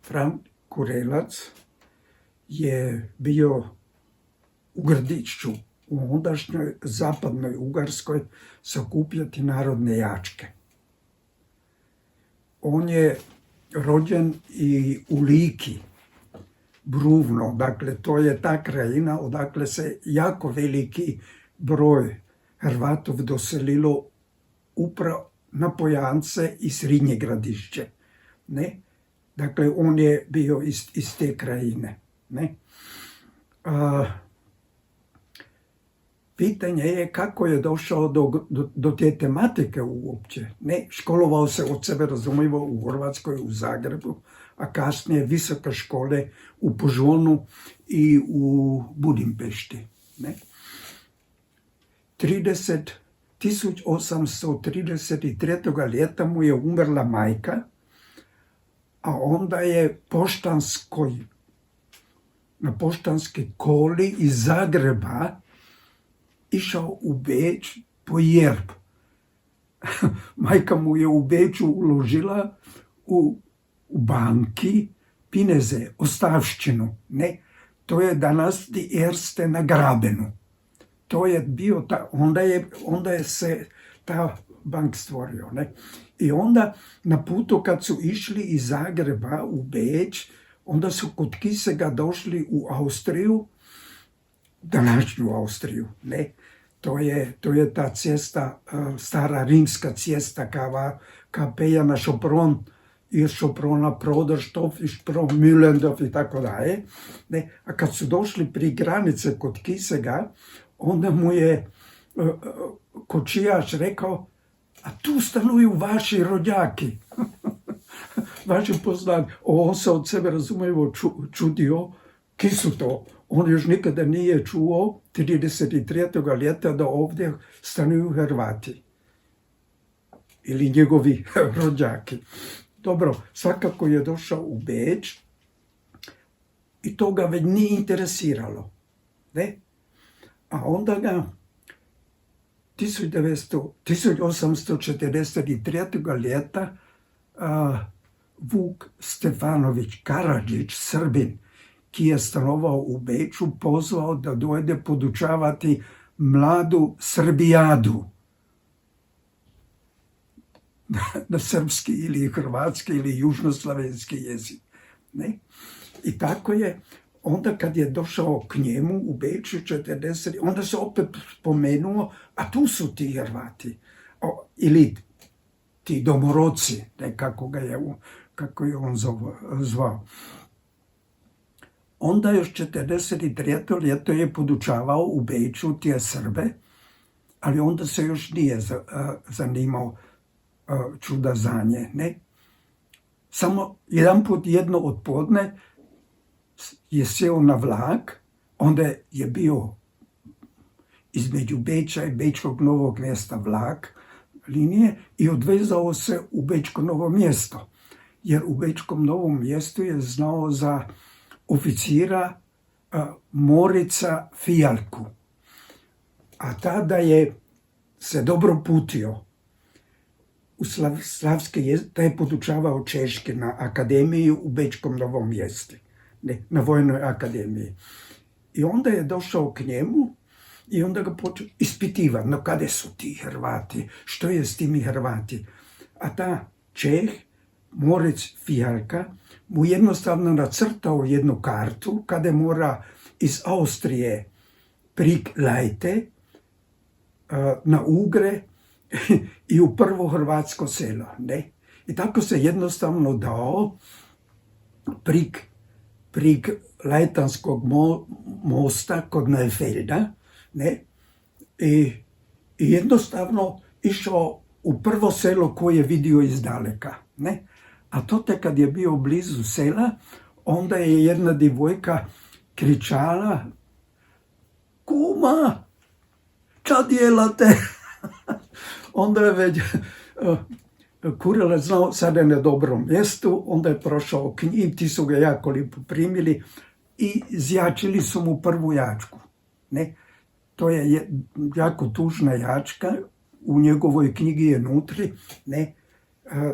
Frank Kurelac je bio u Grdišću, u ondašnjoj zapadnoj Ugarskoj, sakupljati narodne jačke. On je rođen i u Liki, Bruvno, dakle to je ta krajina odakle se jako veliki broj Hrvatov doselilo upravo na Pojance i Srednje Gradišće. Ne? Dakle, on je bio iz te krajine. Ne? Pitanje je kako je došao do te tematike uopće. Ne? Školovao se od sebe, razumljivo, u Hrvatskoj, u Zagrebu, a kasnije visoke škole u Požonu i u Budimpešti. Ne? 1833. ljeta mu je umrla majka, a onda je na poštanskoj koli iz Zagreba išao u Beč po jerb. Majka mu je u Beču uložila u banki pineze, ostavštinu. Ne? To je danas die Erste na Grabenu. To je bio onda je se ta bank stvorio. Ne? I onda na putu kad su išli iz Zagreba u Beč, onda su kod Kisega došli u Austriju, današnju Austriju. Ne? To je ta cesta, stara rimska cesta, ka peja na Šopron, iz Šoprona Proderštov, iz Mühlendorf i tako dalje. A kad su došli pri granice kod Kisega, onda mu je kočijač rekao: a tu stanuju vaši rođaki. Vaši poznati. On se od sebe, razumljivo, čudio, ki su to. On još nikada nije čuo 33. ljeta da ovdje stanuju Hrvati. Ili njegovi rođaki. Dobro, svakako je došao u Beč i to ga već nije interesiralo. Ne? A onda ga 1843. ljeta Vuk Stefanović Karadžić, Srbin, ki je stanovao u Beču, pozvao da dojde podučavati mladu Srbijadu na srpski ili hrvatski ili južnoslavenski jezik. Ne? I tako je, onda kad je došao k njemu u Beču 40, onda se opet spomenuo, a tu su ti Hrvati, ili ti domorodci, ne, kako je on zvao. Onda još 43. ljeto je podučavao u Beču tije Srbe, ali onda se još nije zanimao čuda za nje. Ne? Samo jedan put, jedno odpodne, je sjeo na vlak, onda je bio između Beča i Bečkog Novog mjesta vlak linije i odvezao se u Bečko Novo mjesto. Jer u Bečkom Novom mjestu je znao za oficira Morica Fijalku. A tada je se dobro putio u slavski jezik, da je podučavao češki na akademiji u Bečkom Novom mjestu, na Vojnoj akademiji. I onda je došao k njemu i onda ga počeo ispitivati, no kada su ti Hrvati, što je s timi Hrvati. A ta Čeh, Moric Fijalka, mu jednostavno nacrtao jednu kartu kada mora iz Austrije prik Lajte na Ugre i u prvo hrvatsko selo. Ne? I tako se jednostavno dao prik Lajtanskog mosta kod Neufelda, ne? I jednostavno išao u prvo selo koje je vidio iz daleka. Ne? A to te kad je bio blizu sela, onda je jedna djevojka kričala: kuma, ča djelate? Onda je već Kurelac znao, sada je na dobrom mjestu, onda je prošao k njim, ti su ga jako lijepo primili i zjačili su mu prvu jačku. Ne? To je jako tužna jačka, u njegovoj knjigi je nutri, ne?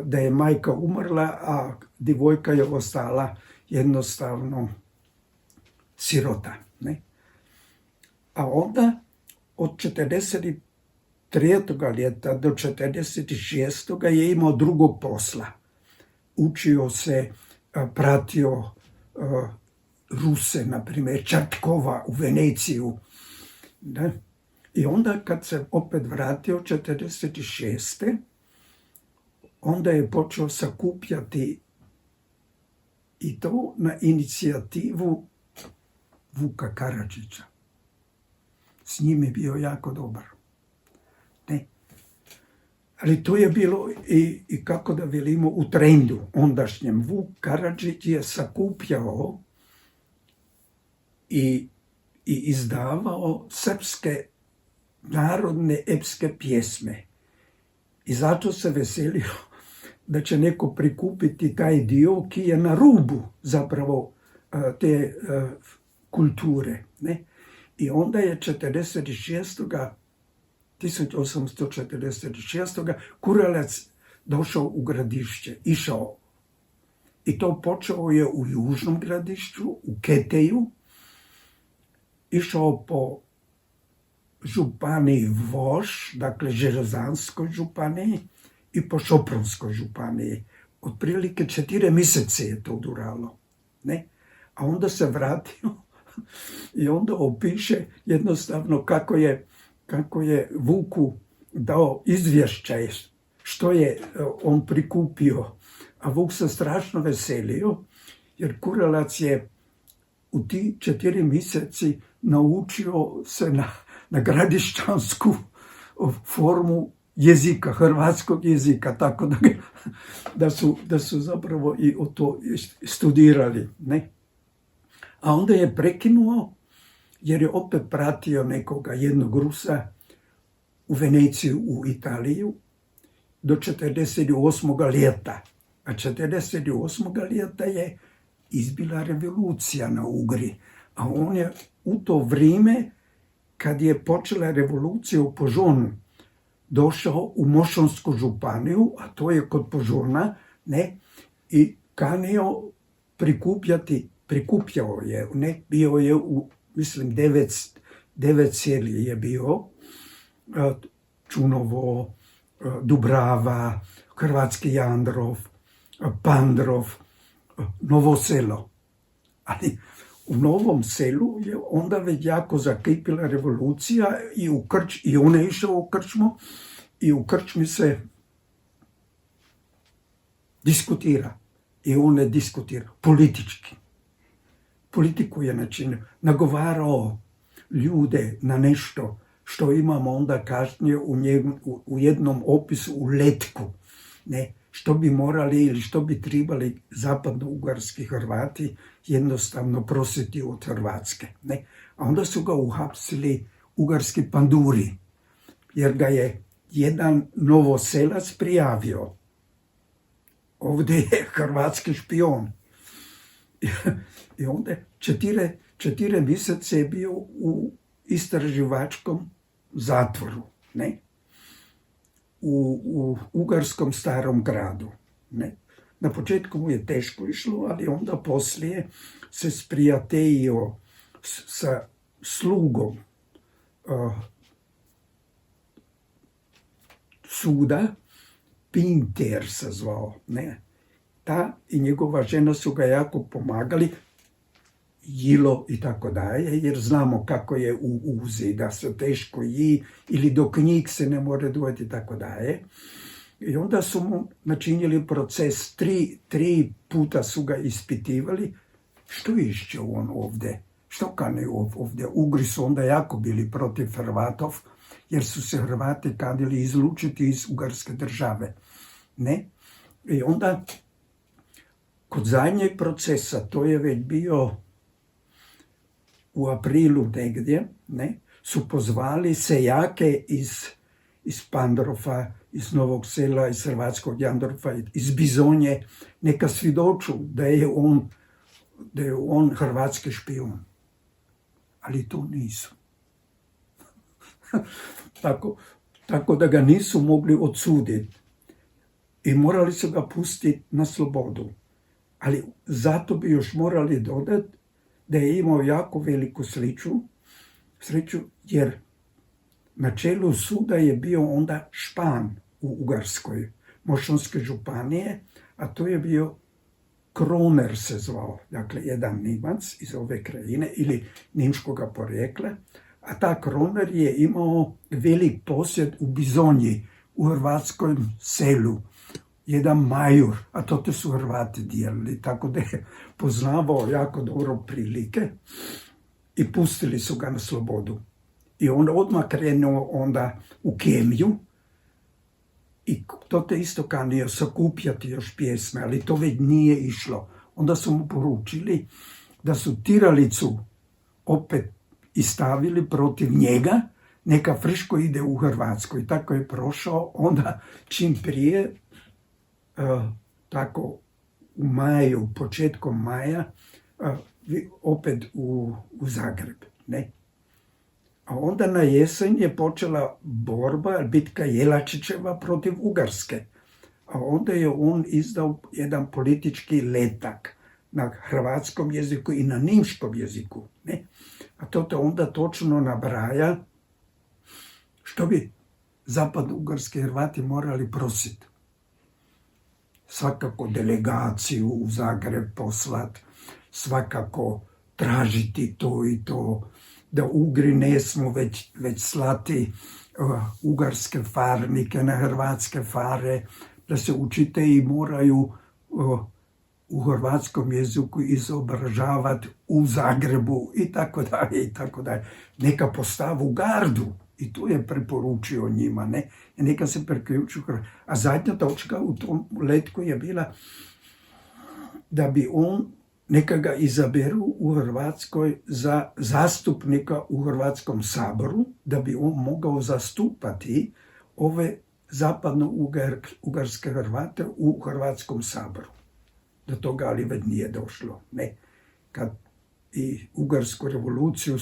Da je majka umrla, a djevojka je ostala jednostavno sirota. Ne? A onda od 43. ljeta do 46. je imao drugog posla. Učio se, pratio Ruse, na primjer Čartkova u Veneciju. Ne? I onda kad se opet vratio 46. onda je počeo sakupljati i to na inicijativu Vuka Karadžića. S njim je bio jako dobar. Ne? Ali to je bilo i kako da velimo u trendu ondašnjem. Vuk Karadžić je sakupljao i izdavao srpske narodne epske pjesme. I zato se veselio da će neko prikupiti taj dio ki je na rubu zapravo te kulture. Ne? I onda je 1846. Kurelac došao u Gradišće, išao. I to počeo je u južnom Gradišću, u Keteju, išao po županiji Voš, dakle Železanskoj županiji, i po Šopronskoj županiji. Otprilike 4 mjeseca je to duralo. Ne? A onda se vratio i onda opiše jednostavno kako je Vuku dao izvješće što je on prikupio. A Vuk se strašno veselio, jer Kurelac je u ti 4 mjeseci naučio se na gradišćansku formu jezika, hrvatskog jezika, tako da su zapravo i to studirali. Ne? A onda je prekinuo, jer je opet pratio jednog Rusa u Veneciju, u Italiju, do 48. ljeta. A 48. ljeta je izbila revolucija na Ugri. A on je u to vrijeme, kad je počela revolucija u Požonu, došao u Mošonsku županiju, a to je kod Požona, ne, i kanio prikupljao je, ne, bio je u, mislim, 9 seli je bio, Čunovo, Dubrava, Hrvatski Jandrov, Pandrov, Novo selo. Ali u Novom selu je onda već jako zakipila revolucija i on je išao u krčmu i u krčmi se diskutira. I on je diskutirao politički. Politiku je načinio, nagovarao ljude na nešto što imamo onda kasnije u jednom opisu u letku. Ne? Što bi morali ili što bi trebali zapadno-ugarski Hrvati jednostavno prosjeti od Hrvatske. Ne? A onda su ga uhapsili ugarski panduri, jer ga je jedan Novoselac prijavio. Ovdje je hrvatski špion. I onda 4 mjeseca je bio u istraživačkom zatvoru. Ne? U ugarskom starom gradu. Ne? Na početku mu je teško išlo, ali onda poslije se sprijateljio sa slugom suda, Pinter se zvao. Ne? Ta i njegova žena su ga jako pomagali, jilo i tako dalje, jer znamo kako je u Uzi, da se teško ji, ili do knjig se ne more dovesti i tako dalje. I onda su mu načinili proces, 3 puta su ga ispitivali, što išće on ovdje, što kane ovdje. Ugri su onda jako bili protiv Hrvatov, jer su se Hrvati kanili izlučiti iz ugarske države. Ne? I onda, kod zadnjeg procesa, to je već bio u aprilu negdje, ne, su pozvali seljake iz Pandrofa, iz Novog sela, iz Hrvatskog Jandrofa, iz Bizonje, neka svjedoču da je on hrvatski špijun. Ali to nisu. Tako da ga nisu mogli odsuditi. I morali su ga pustiti na slobodu. Ali zato bi još morali dodati da je imao jako veliku sreću, jer na čelu suda je bio onda Špan u Ugarskoj, Mošonske županije, a to je bio Kroner se zvao, dakle jedan Nimac iz ove krajine ili nimškoga porijekla, a ta Kroner je imao velik posjed u Bizonji, u hrvatskom selu, jedan majur, a to su Hrvati dijelili, tako da je poznavao jako dobro prilike i pustili su ga na slobodu. I on odmah krenuo onda u kemiju i to te isto kanio sakupljati još pjesme, ali to već nije išlo. Onda su mu poručili da su tiralicu opet istavili protiv njega, neka friško ide u Hrvatsku. I tako je prošao onda čim prije, tako u maju, početkom maja, opet u Zagreb, ne? A onda na jesen je počela borba, bitka Jelačićeva protiv Ugarske. A onda je on izdao jedan politički letak na hrvatskom jeziku i na nimškom jeziku, ne? A to te onda točno nabraja što bi zapadno-ugarski Hrvati morali prositi. Svakako delegaciju u Zagreb poslat, svakako tražiti to i to, da Ugri ne smo već slati ugarske farnike na hrvatske fare, da se učitelji moraju u hrvatskom jeziku izobražavati u Zagrebu i tako dalje i tako dalje. Neka postavu gardu i to je preporučio njima, ne? I neka se priključu. A zadnja točka u tom letku je bila da bi on, neka ga izaberu u Hrvatskoj za zastupnika u Hrvatskom saboru, da bi on mogao zastupati ove zapadno-ugarske Hrvate u Hrvatskom saboru. Do toga ali već nije došlo, ne. Kad i Ugarsku revoluciju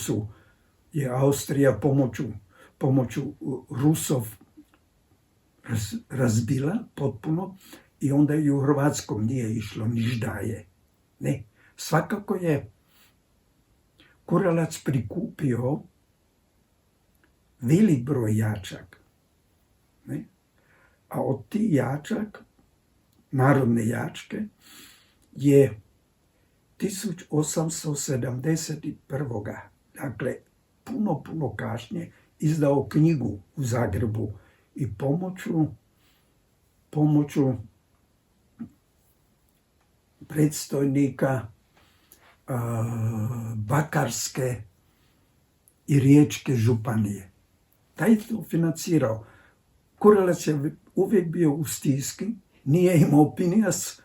je Austrija pomoću Rusov razbila potpuno i onda i u Hrvatskom nije išlo niš dalje, ne. Svakako je Kurelac prikupio velik broj jačak, ne? A od tih jačak, narodne jačke, je 1871. Dakle, puno kasnije izdao knjigu u Zagrebu i pomoću predstojnika Bakarske i Riječke županije. Taj je to financirao. Kurelac je uvijek bio u stiski, nije imao pinijas,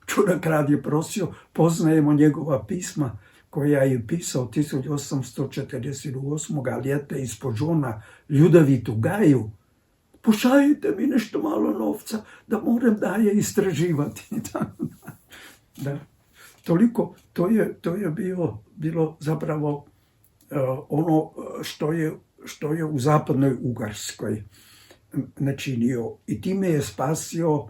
Čudakrad je prosio, poznajemo njegova pisma koja je pisao 1848. ljeta iz Požona Ljudavitu Gaju. Pošaljite mi nešto malo novca da moram dalje istraživati. Da. Toliko, to je bilo zapravo ono što je u zapadnoj Ugarskoj načinio. I time je spasio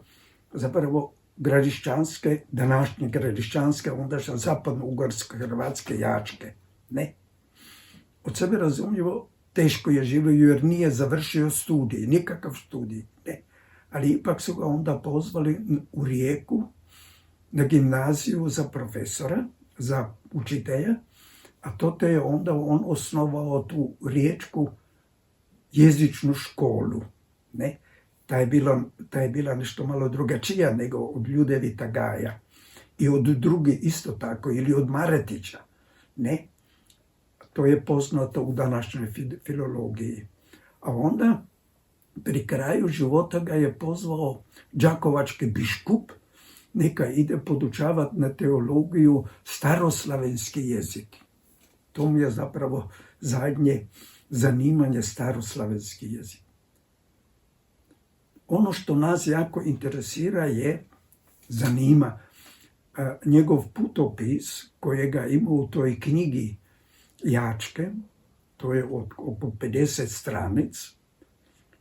zapravo gradišćanske, današnje gradišćanske, ondašnje zapadno-ugarske hrvatske jačke. Ne. Od sebe razumljivo teško je živio jer nije završio studij, nikakav studij. Ne. Ali ipak su ga onda pozvali u Rijeku na gimnaziju za profesora, za učitelja, a to te je onda on osnovao tu riječku jezičnu školu. Ne. Ta je bila nešto malo drugačija nego od Ljudevita Gaja. I od drugi isto tako, ili od Maretića. Ne. To je poznato u današnjoj filologiji. A onda, pri kraju života ga je pozvao đakovački biškup, neka ide podučavati na teologiju staroslavenski jezik. To mi je zapravo zadnje zanimanje, staroslavenski jezik. Ono što nas jako interesira zanima njegov putopis kojega ima u toj knjigi Jačke, to je oko 50 stranic.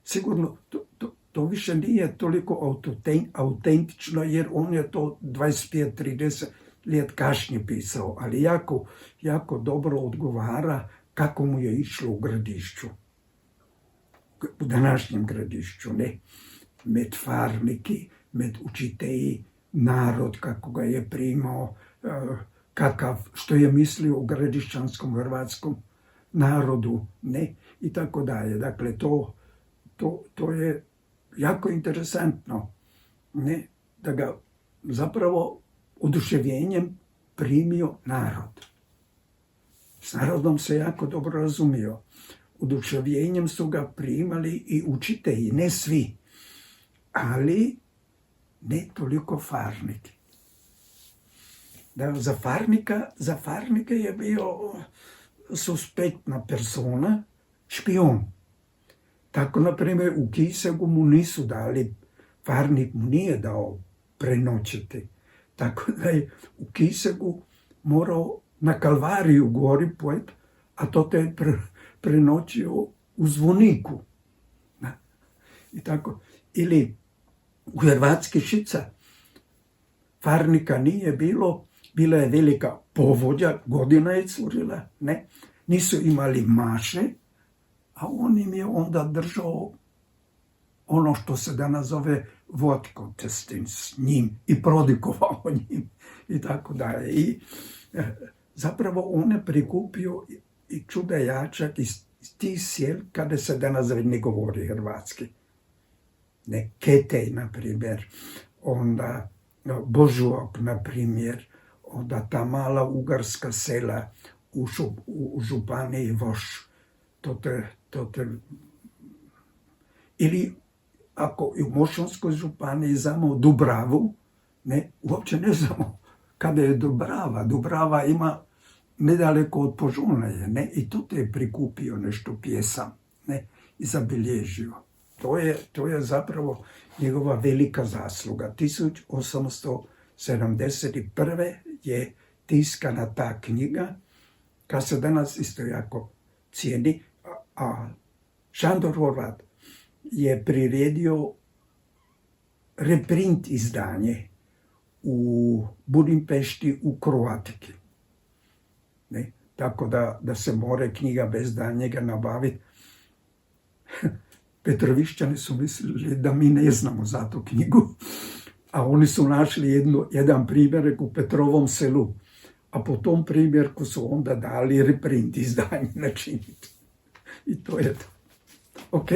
Sigurno to više nije toliko autentično, jer on je to 25-30 let kasnije pisao, ali jako dobro odgovara kako mu je išlo u Gradišću. U današnjem Gradišću, ne? Med farniki, med učitelji, narod kako ga je primao, što je mislio o gradišćanskom hrvatskom narodu, ne? I tako dalje. Dakle, to je jako interesantno, ne? Da ga zapravo oduševljenjem primio narod. S narodom se jako dobro razumio. Oduševljenjem su ga primali i učitelji, ne svi, ali ne toliko farniki. Da, za farnika je bio suspektna persona, špion. Tako, na primjer, u Kisegu mu nisu dali, farnik mu nije dao prenoćiti. Tako da je u Kisegu morao na Kalvariju gori pojet, a to te je prenoćio u zvoniku. I tako. Ili u Hrvatski Šica farnika nije bilo, bila je velika povodja, godina je curila, ne? Nisu imali maše, a on im je onda držao ono što se danas zove vodkotestin s njim i prodikovao njim i tako dalje. I zapravo on je prikupio i čudajačak iz tih sjel kada se danas ne govori hrvatski. Ne, Ketej, na primjer, onda Božuok, na primjer, onda ta mala ugarska sela u županiji Voš. Ili ako u Mošonskoj županiji znamo Dubravu, ne, uopće ne znamo kada je Dubrava. Dubrava ima nedaleko od Požune, ne, i tu je prikupio nešto pjesam, ne, i zabilježio. To je zapravo njegova velika zasluga. 1871. je tiskana ta knjiga, koja se danas isto jako cijeni, a Šandor Horvat je priredio reprint izdanje u Budimpešti u Kroatiki. Ne? Tako da se more knjiga bez daljnjega nabaviti. Petrovišćani su mislili da mi ne znamo za tu knjigu, a oni su našli jedan primjerak u Petrovom selu, a po tom primjerku su onda dali reprint izdanje načiniti. I to je to. Ok?